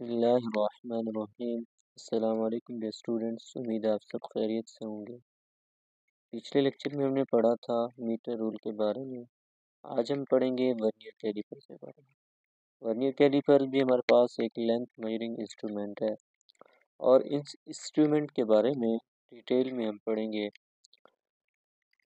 बिस्मिल्लाहिर्रहमानिर्रहीम। अस्सलाम वालेकुम डियर स्टूडेंट्स, उम्मीद है आप सब खैरियत से होंगे। पिछले लेक्चर में हमने पढ़ा था मीटर रूल के बारे में। आज हम पढ़ेंगे वर्नियर कैलिपर के बारे में। वर्नियर कैलिपर भी हमारे पास एक लेंथ मेजरिंग इंस्ट्रूमेंट है और इस इंस्ट्रूमेंट के बारे में डिटेल में हम पढ़ेंगे।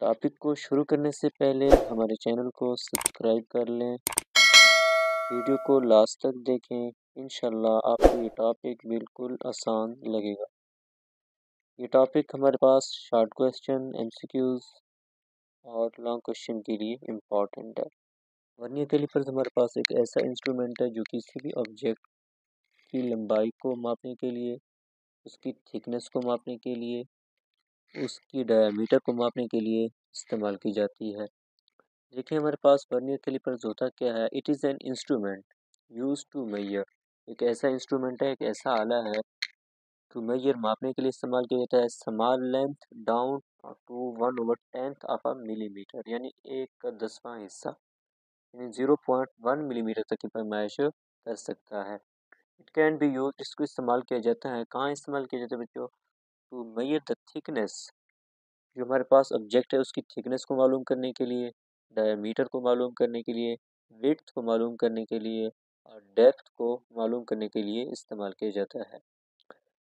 टॉपिक को शुरू करने से पहले हमारे चैनल को सब्सक्राइब कर लें, वीडियो को लास्ट तक देखें। इंशाल्लाह आपको ये टॉपिक बिल्कुल आसान लगेगा। ये टॉपिक हमारे पास शॉर्ट क्वेश्चन, एमसीक्यूज और लॉन्ग क्वेश्चन के लिए इम्पॉर्टेंट है। वर्नियर कैलिपर्स हमारे पास एक ऐसा इंस्ट्रूमेंट है जो किसी भी ऑब्जेक्ट की लंबाई को मापने के लिए, उसकी थिकनेस को मापने के लिए, उसकी डायमीटर को मापने के लिए इस्तेमाल की जाती है। देखिए हमारे पास वर्नियर कैलिपर्स होता क्या है। It is an instrument use to measure. एक ऐसा इंस्ट्रूमेंट है, एक ऐसा आला है टू मेजर मापने के लिए इस्तेमाल किया जाता है। Small length down to 1/10 of a millimetre, यानी 1/10वां हिस्सा, यानी 0.1 मिलीमीटर तक की पैमाइश कर सकता है। इट कैन बी यूज, इसको इस्तेमाल किया जाता है। कहाँ इस्तेमाल किया जाता है बच्चों? टू मेजर द थिकनेस, जो हमारे पास ऑब्जेक्ट है उसकी थिकनेस को मालूम करने के लिए, डायमीटर को मालूम करने के लिए, विड्थ को मालूम करने के लिए और डेप्थ को मालूम करने के लिए इस्तेमाल किया जाता है।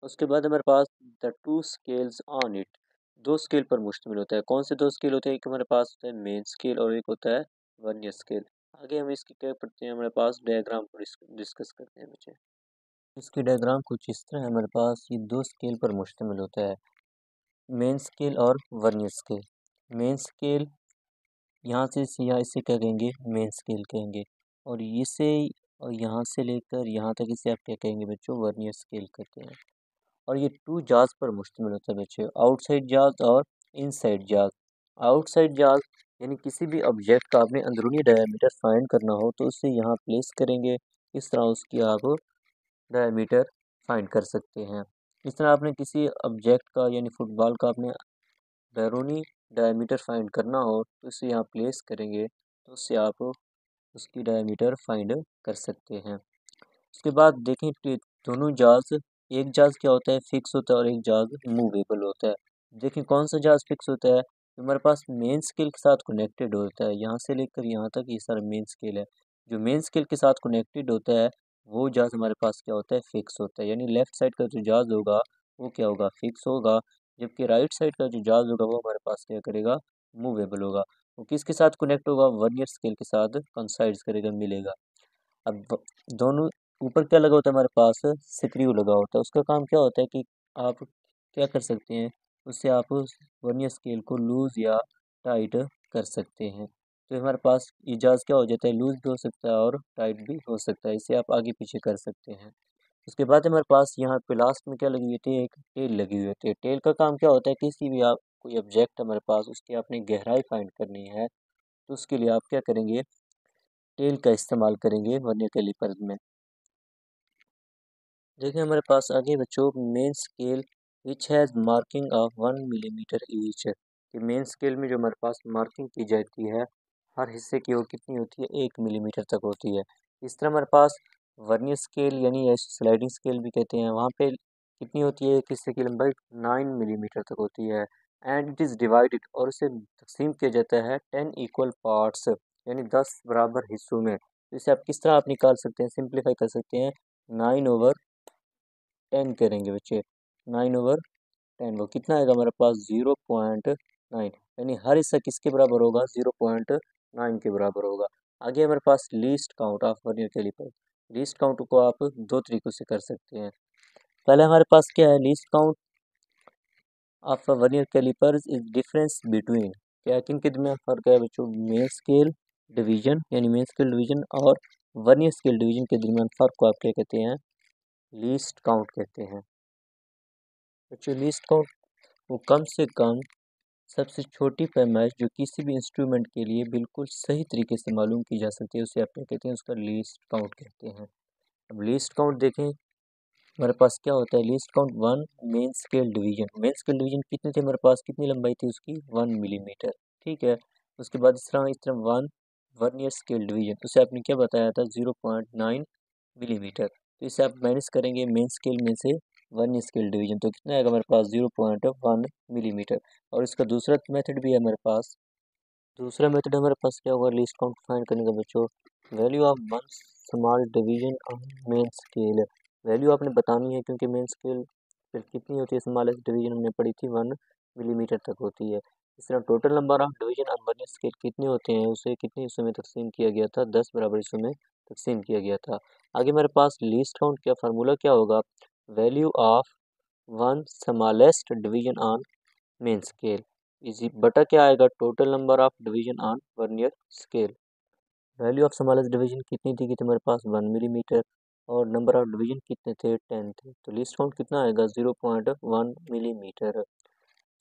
उसके बाद हमारे पास the two scales on it, दो स्केल पर मुश्तमिल होता है। कौन से दो स्केल होते हैं? एक हमारे पास होता है मेन स्केल और एक होता है वर्नियर स्केल। आगे हम इसकी क्या पढ़ते हैं, हमारे पास डायग्राम को डिस्कस करते हैं बच्चे। इसकी डायग्राम कुछ इस तरह है। हमारे पास ये दो स्केल पर मुश्तमिल होता है, मेन स्केल और वर्नियर स्केल। मेन स्केल यहाँ से यहाँ इसे क्या कहेंगे? मेन स्केल कहेंगे। और इसे और यहाँ से लेकर यहाँ तक इसे आप क्या कहेंगे बच्चों? वर्नियर स्केल कहते हैं। और ये टू जाज पर मुश्तमिल होता है बच्चे, आउटसाइड जाज और इनसाइड जाज। आउटसाइड जाज यानी किसी भी ऑब्जेक्ट का आपने अंदरूनी डायमीटर फाइंड करना हो तो उसे यहाँ प्लेस करेंगे, इस तरह उसकी आप डायमीटर फाइंड कर सकते हैं। इस तरह आपने किसी ऑब्जेक्ट का यानी फुटबॉल का आपने बैरूनी डायमीटर फाइंड करना हो तो इसे यहाँ प्लेस करेंगे तो उससे आप उसकी डायमीटर फाइंड कर सकते हैं। उसके बाद देखें दोनों जाज, एक जाज क्या होता है? फिक्स होता है और एक जाज मूवेबल होता है। देखें कौन सा जाज फिक्स होता है? हमारे पास मेन स्केल के साथ कनेक्टेड होता है, यहाँ से लेकर यहाँ तक ये सारा मेन स्केल है। जो मेन स्केल के साथ कनेक्टेड होता है वो जाज हमारे पास क्या होता है? फिक्स होता है। यानी लेफ्ट साइड का जो जाज होगा वो क्या होगा? फिक्स होगा, जबकि राइट साइड का जो जाज होगा वो हमारे पास क्या करेगा? मूवेबल होगा। वो किसके साथ कनेक्ट होगा? वर्नियर स्केल के साथ कंसाइड्स करेगा, मिलेगा। अब दोनों ऊपर क्या लगा होता है? हमारे पास स्क्रू लगा होता है। उसका काम क्या होता है कि आप क्या कर सकते हैं? उससे आप वर्नियर स्केल को लूज़ या टाइट कर सकते हैं। तो हमारे पास इजाज़ क्या हो जाता है? लूज़ भी हो सकता है और टाइट भी हो सकता है। इसे आप आगे पीछे कर सकते हैं। उसके बाद हमारे पास यहाँ पे लास्ट में क्या लगी हुई होती है? एक टेल लगी हुई होती है। टेल का काम क्या होता है? किसी भी आप कोई ऑब्जेक्ट हमारे पास उसकी आपने गहराई फाइंड करनी है तो उसके लिए आप क्या करेंगे? टेल का इस्तेमाल करेंगे वर्नियर कैलिपर में। देखिए हमारे पास आगे बच्चों main scale which has marking of 1 millimetre each, कि मेन स्केल में जो हमारे पास मार्किंग की जाती है हर हिस्से की वो कितनी होती है? 1 मिलीमीटर तक होती है। इस तरह हमारे पास वर्नियर स्केल यानी स्लाइडिंग स्केल भी कहते हैं, वहाँ पे कितनी होती है? एक हिस्से की लंबाई 9 मिलीमीटर तक होती है। एंड इट इज़ डिवाइडेड, और उसे तकसीम किया जाता है 10 इक्वल पार्ट्स, यानी 10 बराबर हिस्सों में। तो इसे आप किस तरह आप निकाल सकते हैं? सिंप्लीफाई कर सकते हैं। 9/10 करेंगे बच्चे। 9/10 वो कितना आएगा हमारे पास? 0.9, यानी हर हिस्सा किसके बराबर होगा? 0.9 के बराबर होगा। आगे हमारे पास least count of vernier caliper. Least count को आप दो तरीकों से कर सकते हैं। पहले हमारे पास क्या है? Least count of vernier calipers is difference between, क्या किन के दरमियान फर्क है बच्चों? मेन स्केल डिवीजन, यानी मेन स्केल डिवीजन और वर्नियर स्केल डिवीजन के दरमियान फर्क को आप क्या कहते हैं? लीस्ट काउंट कहते हैं। बच्चों लीस्ट काउंट वो कम से कम सबसे छोटी पैमाइश जो किसी भी इंस्ट्रूमेंट के लिए बिल्कुल सही तरीके से मालूम की जा सकती है, उसे आप क्या कहते हैं? उसका लीस्ट काउंट कहते हैं। अब लीस्ट काउंट देखें हमारे पास क्या होता है? Least count 1 main scale division. Main scale division कितने थे हमारे पास? कितनी लंबाई थी उसकी? 1 मिलीमीटर, ठीक है। उसके बाद इस तरह 1 वर्नियर स्केल डिवीजन, उसे आपने क्या बताया था? 0.9 मिलीमीटर। तो इसे आप माइनस करेंगे मेन स्केल में से वर्नियर स्केल डिवीजन, तो कितना आएगा हमारे पास 0.1 मिलीमीटर। और इसका दूसरा मेथड भी है हमारे पास। दूसरा मेथड हमारे पास क्या होगा लीस्ट काउंट फाइंड करने का बच्चों। Value of one small division on main scale, value आपने बतानी है क्योंकि मेन स्केल फिर कितनी होती है, स्मॉलेस्ट डिवीजन हमने पढ़ी थी 1 मिलीमीटर तक होती है। इस तरह total number of division on vernier scale कितने होते हैं, उसे कितने हिस्सों में तकसीम किया गया था, 10 बराबर हिस्सों में तकसीम किया गया था। आगे हमारे पास लीस्ट काउंट क्या फार्मूला क्या होगा, value of one smallest division on main scale easy बटा क्या आएगा total number of division on vernier scale. Value of smallest division कितनी थी कि हमारे पास 1 मिलीमीटर, और नंबर ऑफ डिवीजन कितने थे 10 थे, तो लीस्ट काउंट कितना आएगा 0.1 मिलीमीटर।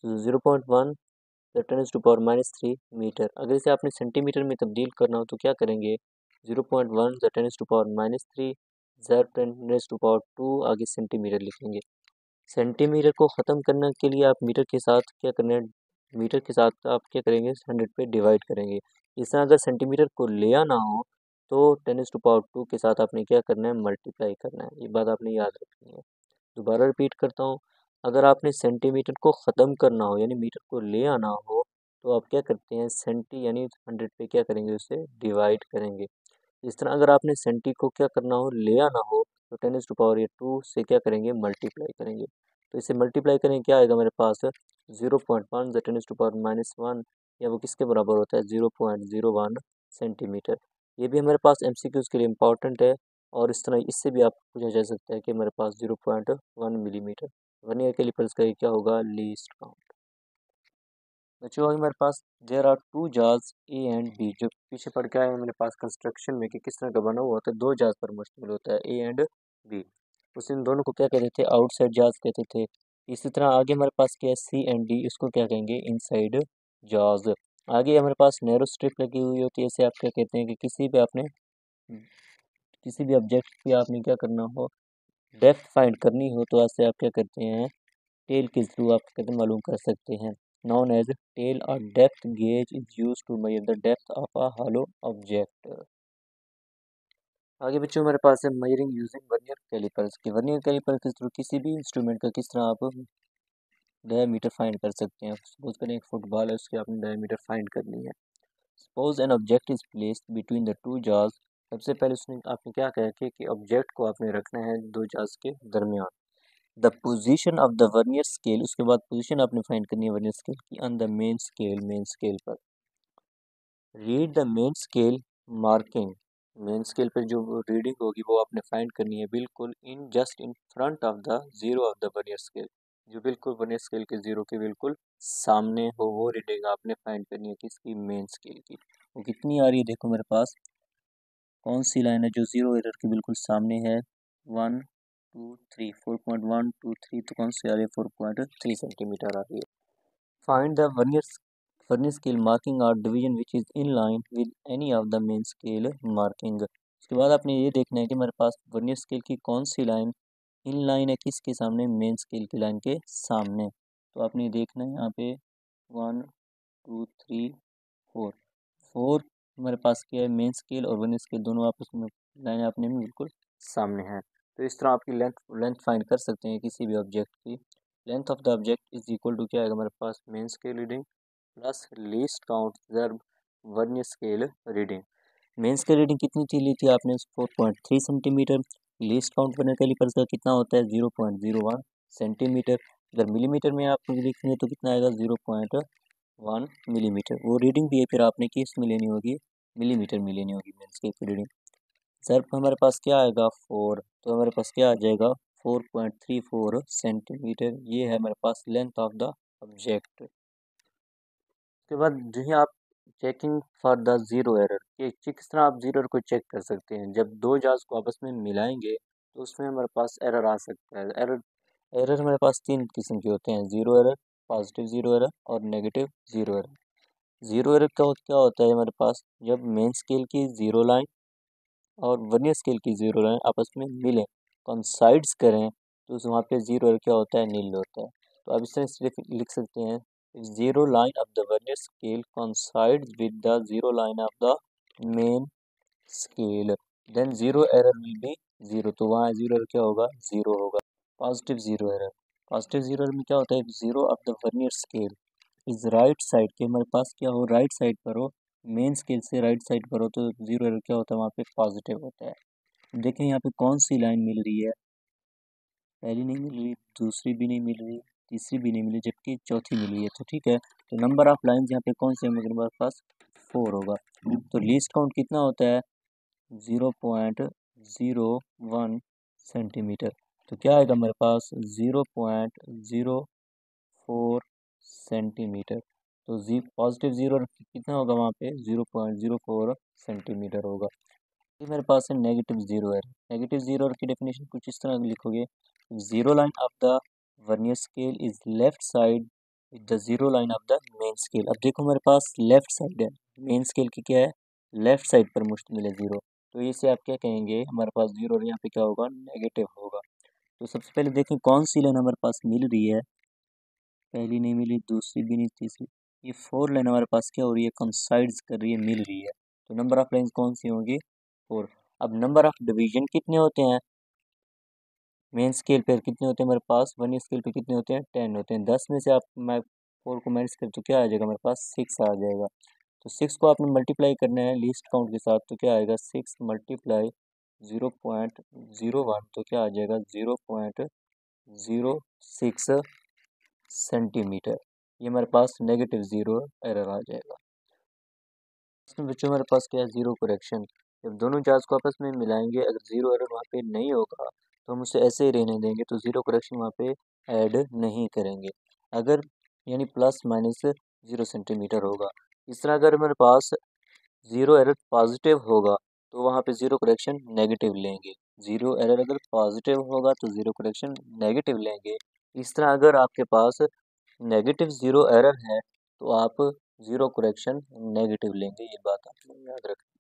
तो 0.1 ×10⁻³ मीटर। अगर इसे आपने सेंटीमीटर में तब्दील करना हो तो क्या करेंगे, 0.1 ×10⁻³ ज़र 10⁻² आगे सेंटीमीटर लिखेंगे। सेंटीमीटर को ख़त्म करने के लिए आप मीटर के साथ क्या करना है, मीटर के साथ आप क्या करेंगे 100 पे डिवाइड करेंगे। इस तरह अगर सेंटीमीटर को ले आना हो तो 10⁻² के साथ आपने क्या करना है मल्टीप्लाई करना है, ये बात आपने याद रखनी है। दोबारा रिपीट करता हूँ, अगर आपने सेंटीमीटर को ख़त्म करना हो यानी मीटर को ले आना हो तो आप क्या करते हैं सेंटी यानी 100 पे क्या करेंगे उसे डिवाइड करेंगे। इस तरह अगर आपने सेंटी को क्या करना हो ले आना हो तो 10⁻² से क्या करेंगे मल्टीप्लाई करेंगे। तो इसे मल्टीप्लाई करेंगे क्या आएगा मेरे पास 0.1 ×10⁻⁻1 या वो किसके बराबर होता है 0.01 सेंटीमीटर। ये भी हमारे पास MCQs के लिए इम्पॉर्टेंट है। और इस तरह इससे भी आप पूछा जा सकता है कि हमारे पास 0.1 मिलीमीटर। वर्नियर कैलिपर्स का ये क्या होगा लीस्ट काउंट। बच्चों अभी हमारे पास there are 2 jars A and B, जो पीछे पढ़ के आए हैं मेरे पास कंस्ट्रक्शन में कि किस तरह का बना हुआ होता है, 2 जार्स पर मुश्तमिल होता है ए एंड बी। उस इन दोनों को क्या कहते थे आउटसाइड जार्स कहते थे। इसी तरह आगे हमारे पास क्या है सी एंड डी, इसको क्या कहेंगे इनसाइड जार्स। आगे हमारे पास नैरो स्ट्रिप लगी हुई होती है, इसे आप क्या कहते हैं कि किसी भी ऑब्जेक्ट की आपने क्या करना हो डेप्थ फाइंड करनी हो तो ऐसे आप क्या करते हैं टेल के थ्रू आप कहते हैं मालूम कर सकते हैं। नॉन एज टेल और depth gauge is use to measure the depth of a hollow object. आगे बच्चों हमारे पास है मेजरिंग यूजिंग वर्नियर कैलिपर्स की। वर्नियर कैलिपर के थ्रू किसी भी इंस्ट्रूमेंट का किस तरह आप डायमीटर फाइंड कर सकते हैं। सपोज करें एक फुटबॉल है उसकी आपने डायमीटर फाइंड करनी है। Suppose an object is placed between the 2 jars, सबसे पहले उसने आपने क्या कहा कि ऑब्जेक्ट को आपने रखना है 2 जार्स के दरमियान। The position of the vernier scale, उसके बाद पोजीशन आपने फाइंड करनी है वर्नियर स्केल की ऑन द मेन स्केल पर। Read the main scale marking, main scale पर जो रीडिंग होगी वो आपने फाइंड करनी है बिल्कुल in front of the zero of the vernier scale, जो बिल्कुल वर्नियर स्केल के जीरो के बिल्कुल सामने हो वो रीडिंग आपने फाइंड करनी है किसकी मेन स्केल की। वो कितनी आ रही है देखो मेरे पास कौन सी लाइन है जो जीरो एरर के बिल्कुल सामने है 1 2 3 4.123, तो कौन सी आ रही है 4.3 सेंटीमीटर आ रही है। Find the vernier scale marking और division which is in line with any of the main scale marking. उसके बाद आपने ये देखना है कि मेरे पास वर्नियर स्केल की कौन सी लाइन इन लाइन है किसके सामने मेन स्केल की लाइन के सामने। तो आपने देखना है यहाँ पे 1 2 3 4 4 हमारे पास क्या है मेन स्केल और वर्नियर स्केल दोनों आपस में लाइन अपने में बिल्कुल सामने हैं। तो इस तरह आपकी लेंथ फाइंड कर सकते हैं किसी भी ऑब्जेक्ट की। Length of the object is equal to क्या आएगा हमारे पास main scale reading plus least count ज़र vernier scale reading. Main scale reading कितनी थी ली थी आपने 4.3 centimetre. Least count vernier calipers का कितना होता है 0.01 सेंटीमीटर। अगर मिलीमीटर में आप लिखेंगे तो कितना आएगा 0.1 मिलीमीटर। वो रीडिंग भी है फिर आपने किस में लेनी होगी मिलीमीटर में लेनी होगी मेन स्केल की रीडिंग। सर हमारे पास क्या आएगा 4, तो हमारे पास क्या आ जाएगा 4.34 सेंटीमीटर। ये है हमारे पास लेंथ ऑफ द ऑब्जेक्ट। उसके बाद जो है आप checking for the zero error, कि किस तरह आप ज़ीरो एरर को चेक कर सकते हैं। जब 2 जार्स को आपस में मिलाएंगे तो उसमें हमारे पास एरर आ सकता है। एरर हमारे पास 3 किस्म के होते हैं, zero error, positive zero error और negative zero error. Zero error का क्या होता है हमारे पास जब मेन स्केल की ज़ीरो लाइन और वर्नियर स्केल की ज़ीरो लाइन आपस में मिलें कोइंसाइड्स करें तो उस वहाँ पे ज़ीरो एरर क्या होता है नील होता है। तो आप इस तरह से लिख सकते हैं zero line of the vernier scale coincides with the zero line of the main scale then zero error will be 0, तो वहाँ जीरो एरर क्या होगा, 0 होगा। Positive zero error, positive zero error में क्या होता है, zero of the vernier scale is right side के हमारे पास क्या हो, राइट साइड पर हो, मेन स्केल से राइट साइड पर हो, तो जीरो एरर क्या होता है, वहाँ पे पॉजिटिव होता है। देखें यहाँ पे कौन सी लाइन मिल रही है, पहली नहीं मिल रही, दूसरी भी नहीं मिल रही, तीसरी भी नहीं मिली, जबकि चौथी मिली है। तो ठीक है, तो नंबर ऑफ लाइन यहाँ पे कौन से होंगे, हमारे पास 4 होगा। तो लीस्ट काउंट कितना होता है, 0.01 सेंटीमीटर। तो क्या आएगा हमारे पास, 0.04 सेंटीमीटर। तो पॉजिटिव जीरो कितना होगा वहाँ पे, 0.04 सेंटीमीटर होगा। ये मेरे पास है negative zero error. Negative zero error की डेफिनेशन कुछ इस तरह लिखोगे, zero line of the vernier scale is left side with the zero line of the main scale. अब देखो मेरे पास लेफ्ट साइड है, मेन स्केल की क्या है, लेफ्ट साइड पर मुश्तमिल है जीरो, तो इसे आप क्या कहेंगे, हमारे पास जीरो यहाँ पे क्या होगा, नेगेटिव होगा। तो सबसे पहले देखें कौन सी लाइन हमारे पास मिल रही है, पहली नहीं मिली, दूसरी भी नहीं, तीसरी, ये 4 लाइन हमारे पास क्या हो रही है, कंसाइड्स कर रही है, मिल रही है। तो नंबर ऑफ लाइन्स कौन सी होंगी, 4। अब नंबर ऑफ डिवीजन कितने होते हैं, मेन स्केल पर कितने होते हैं हमारे पास, वन स्केल पे कितने होते हैं, 10 होते हैं। 10 में से आप मैं 4 को माइनस करें तो क्या आ जाएगा, हमारे पास 6 आ जाएगा। तो 6 को आपने मल्टीप्लाई करना है लीस्ट काउंट के साथ, तो क्या आएगा, 6 मल्टीप्लाई 0.01, तो क्या आ जाएगा, 0.06 सेंटीमीटर। ये हमारे पास नेगेटिव जीरो एरर आ जाएगा। इसमें बच्चों हमारे पास क्या है, जीरो करेक्शन। जब दोनों चार्ज को आपस में मिलाएंगे, अगर जीरो एरर वहाँ पे नहीं होगा तो हम उसे ऐसे ही रहने देंगे, तो जीरो करेक्शन वहाँ पे ऐड नहीं करेंगे। अगर यानी प्लस माइनस 0 सेंटीमीटर होगा। इस तरह अगर हमारे पास जीरो एरर पॉजिटिव होगा तो वहाँ पे जीरो करेक्शन नेगेटिव लेंगे। जीरो एरर अगर पॉजिटिव होगा तो जीरो करेक्शन नेगेटिव लेंगे। इस तरह अगर आपके पास नेगेटिव जीरो एरर है तो आप जीरो करेक्शन नेगेटिव लेंगे, ये बात आपको याद रखना।